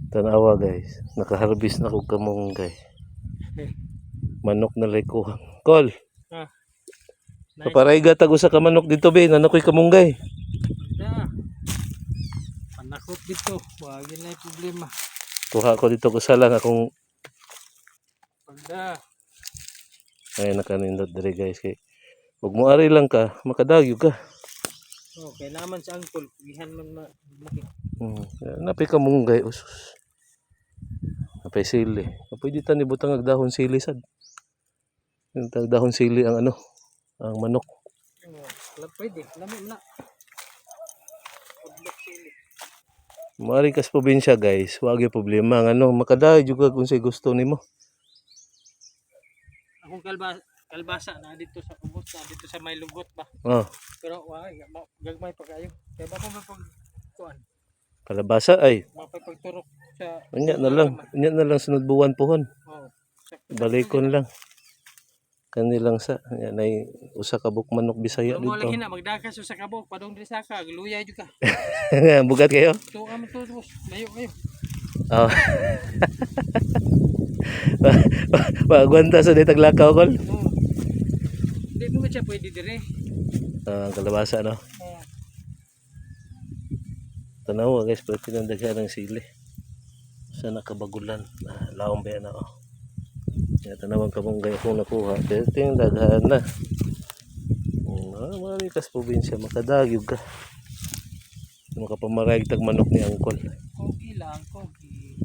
Tanawa guys, nakaharvest na ko kamunggay. Manok na likuha. Kol. Ah. Nice. Paparayga tago sa kamanok dito be, nanakoy kamunggay. Da. Panakot dito, wag na problema. Kuha ko dito ko salang akong Pagda. ay nakanindot diri guys kay ug moari lang ka, makadagyo ka. Oh, kailangan sa angkol, gihan man malaki. Napay kamunggay usus. Napay sili. Pwede ta ni butang og dahon sili sad. Yung dahon sili ang ano, ang manok. Pwede, lami na. Udlok sili. Mari kas probinsya guys, wag yung problema ang ano, makadayo juga kung say gusto nimo. Akong kalbasa na dito sa ubos, na dito sa may lugot ba. Oh, Pero wag gagmay pa kayo. Kaya ba pag kuan, kalabasa ay. mapay pagturok sa Unya na lang sunod buwan pohon. oh. Balikon lang. Kanilang sa yan ay usa ka buk manok Bisaya Mo lang dito. hina magdakas sa kabog padong diri saka luyay jud ka. Bugat kayo? To am to boss, layo kayo. Oh. Pagwanta sa ditag lakaw kol. Oh. Di mo siya pwede dire. Ang kalabasa no. Oh. Tanawa guys, pero pinandaghan ng sili. Sa nakabagulan. Laong ba yan oh. Yan, tanawang kamunggay akong nakuha. Pero tingin daghan na. Marami kas probinsya, makadagyog ka. Makapamarayag tag manok ni Angkol. Kogi lang, kogi.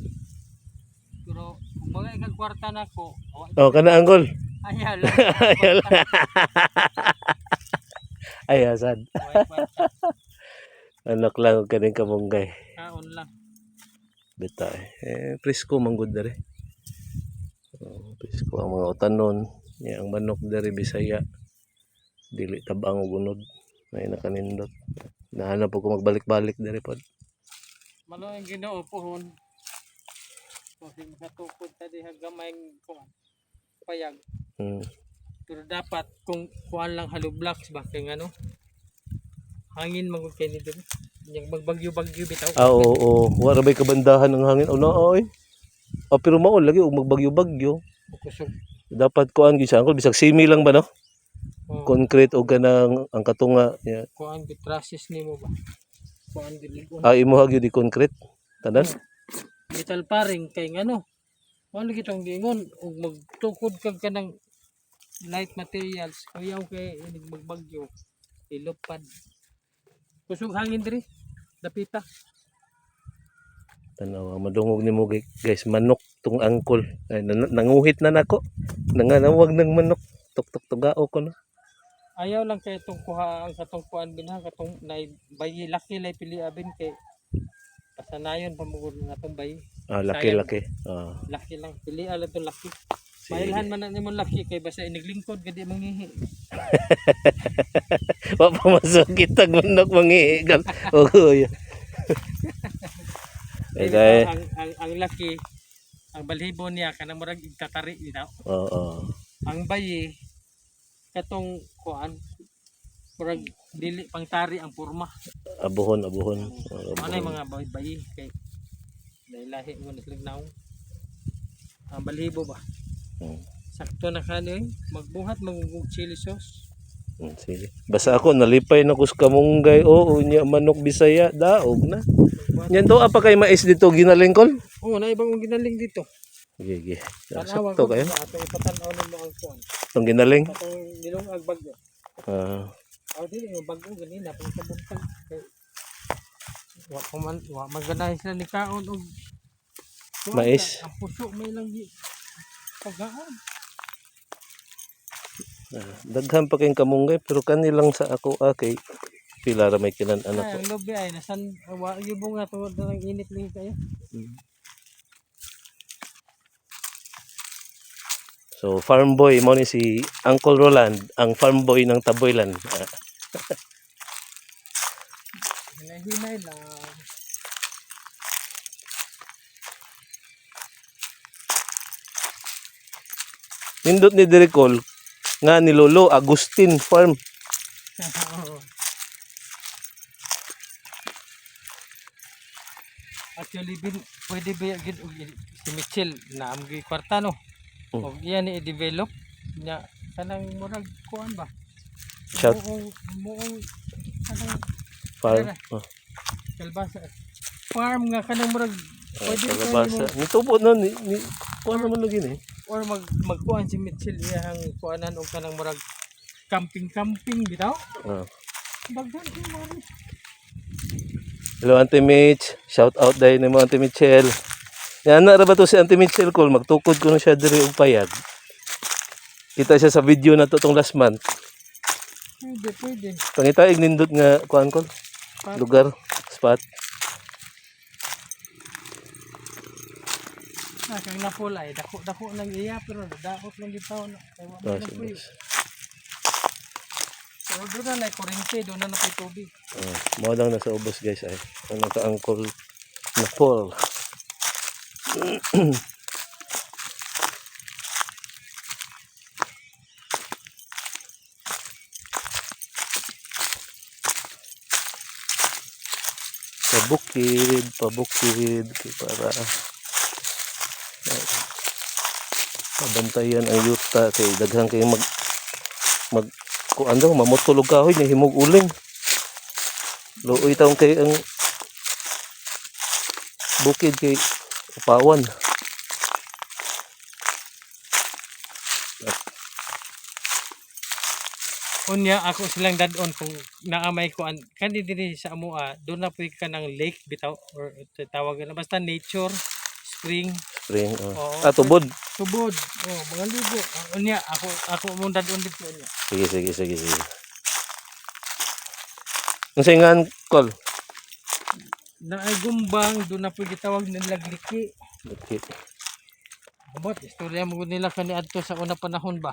Pero kung bagay kag kwarta na ko, Oh, kana Angkol. ayala. Ay, asad. Anak lang og kaning kamunggay. Kaon lang. Beta presko manggod dere. Presko ang mga utanon, ya ang manok dere Bisaya. Dili tabang og unod. May nakanindot. Nahanap ko magbalik-balik dere pod. Malo ang Ginoo pohon. Kasi makatukod ta diha gamay kuan. Payag. Pero dapat kung kuan lang hollow blocks ba kay ano? Hangin magud kay ni diri. Yang magbagyo-bagyo bitaw. Oo. Wala bay kabandahan ng hangin. Oh, oy. Pero mao lagi og magbagyo-bagyo. Kusog. Dapat kuan gyud sa Angkol bisag simi lang ba no? Oh, Concrete o ganang ang katunga. Yeah. kuan gid process nimo ba? Kuan gid ligon. Imo gyud di concrete. Tanan? Metal paring kay ngano. Wala kitong giingon ug magtukod kag kanang light materials kuyaw kay inig magbagyo ilupad. Kusog hangin diri. Dapita. Tanawa madungog nimo guys, manok tung Angkol. Ay, nanguhit na nako. Nanganawag ng manok. Tok-tok tugao ko na. Ayaw lang kay itong kuha ang katong kuan binha katong nay bayi laki lay pili abin kay pasanayon pamugod nga tong bayi. Laki-laki. Laki lang pili ala to laki. Mailhan man na nimo laki kay basta iniglingkod gadi mangihi. Wa pa masakit ang manok mangihigal. Oy. Kaya ang laki ang balhibo niya kanang murag igtatari bitaw. Oo. Ang bayi katong kuan murag dili pangtari ang porma. Abuhon. Manay mga bayi kay lahi mo naslagnaw. Ang balhibo ba? Sakto na kani magbuhat magugug chili sauce. Sige. Basta ako nalipay na kus kamunggay unya manok Bisaya daog na. Yan to apa kay mais dito ginalingkol? Oh, na ibang ginaling dito. Sige. Tanawa Sakto ko kayo. ato ipatanaw nimo ang kuan. Tong ginaling. Katong nilong bagyo. Aw dili mo bagyo ganina pang sabuntag. Wa maganay sila ni kaon og Mais. Ang puso may lang paghaan. Daghan pa kayong kamunggay pero kanilang sa ako kay pila ra may kinan Ay, anak ko. ang lobi ay nasan wa yubo nga tungod na ng init lang kayo. So farm boy mo ni si Uncle Roland, ang farm boy ng Taboylan. Hinay-hinay lang. Nindot ni Diricol nga ni Lolo Agustin Farm. Actually, pwede ba si Mitchell na ang kwarta no? Hmm. O yan i-develop niya kanang murag kuan ba? Shout. Muong kanang Farm. kalbasa. Farm nga kanang murag pwede ka Kalabasa. Nitubo na ni kuha naman lagi ni. or magkuan si Mitchell iyang kuanan og kanang murag camping bitaw. Daghan ko man. Hello Auntie Mitch. Shout out dahil ni mo Auntie Mitchell. Yan na ra ba to si Auntie Mitchell Cole? Magtukod ko na siya diri og payag. Kita siya sa video na to tong last month. Pwede. Pangitaig nindot nga kuan ko. Lugar, spot. Kang napulay, dako lang iya pero daot lang bitaw na. Pero doon na kurente, doon na kay tubig. Mao lang nasa ubos guys ay. Ang naka-angkol na pole. Pabukid para mabantayan ang yuta kay daghan kay mag kuan daw mamutulog kahoy ni himog uling. Luoy taong kay ang bukid kay upawan. Unya ako silang dadon kung naamay ko kandi diri sa amoa doon na puy ka ng lake bitaw or tawag na basta nature spring Oo. Tubod. mga ligo unya ako mong dadon dito unya Sige. Unsay ngan Col? na ay gumbang doon na puy gitawag nila gliki Okay. abot istorya mo nila kani adto sa una panahon ba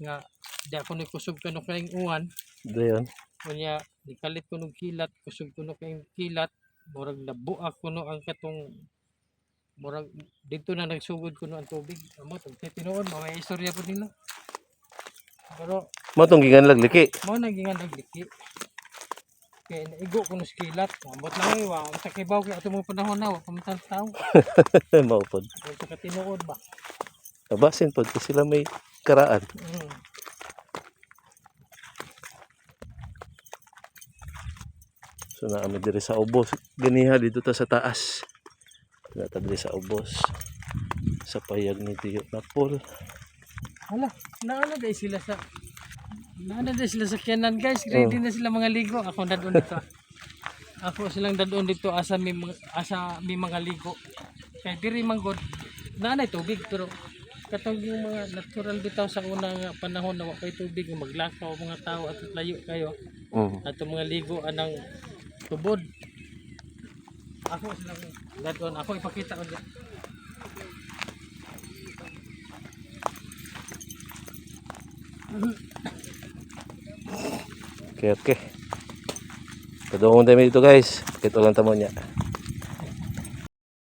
nga di ako nagkusog kano kaning uwan Dayon. unya nikalit ko ng kilat kusog ko no kayong kilat murag nabuak ko no ang katong murag dito na nagsugod ko no ang tubig amo tong tinuod may istorya po nila pero Mo tong gingan lagliki. mo nagingan nagliki kaya naigo ko no sa kilat ambot lang ay wa sa kibaw kay ato mo panahon na wa pamatang tao Mao pod. sa katinuod ba Tabasin pod kasi sila may karaan. So naami diri sa ubos. Ganiha dito ta sa taas. Nata diri sa ubos. Sa payag ni Tiyo Napol. hala naano dai sila sa kiyanan guys ready na sila mga ligo ako dadon dito ako silang dadon dito asa mi mga ligo kay diri man god naanay tubig pero katong yung mga natural bitaw sa unang panahon na wa kay tubig maglakaw mga tao at layo kayo ato mga ligo anang tubod ako silang dadon ako ipakita ko diyan. Okay. Padungong tayo dito guys. Pakita lang tamo niya.